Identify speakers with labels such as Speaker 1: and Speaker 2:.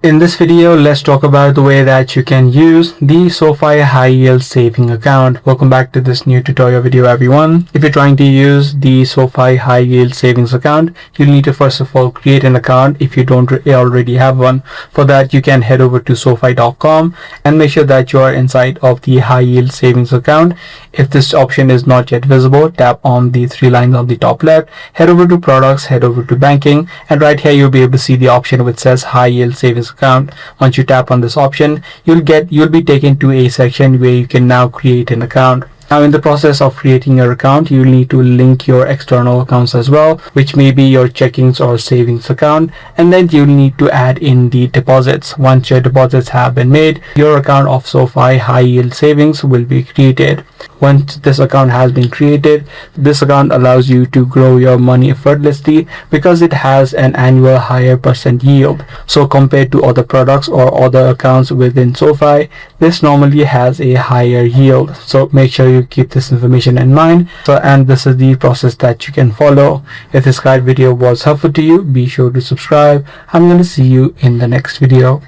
Speaker 1: In this video, let's talk about the way that you can use the SoFi high yield saving account. Welcome back to this new tutorial video, everyone. If you're trying to use the SoFi high yield savings account, you'll need to first of all create an account if you don't already have one. For that, you can head over to sofi.com and make sure that you are inside of the high yield savings account. If this option is not yet visible, tap on the three lines on the top left, head over to products, head over to banking, and right here you'll be able to see the option which says high yield savings account. Once you tap on this option, you'll be taken to a section where you can now create an account. Now, in the process of creating your account, you need to link your external accounts as well, which may be your checkings or savings account, and then you'll need to add in the deposits. Once your deposits have been made, your account of SoFi high yield savings will be created. Once this account has been created, this account allows you to grow your money effortlessly because it has an annual higher percent yield. So compared to other products or other accounts within SoFi, this normally has a higher yield. So make sure you keep this information in mind. And this is the process that you can follow. If this guide video was helpful to you, be sure to subscribe. I'm going to see you in the next video.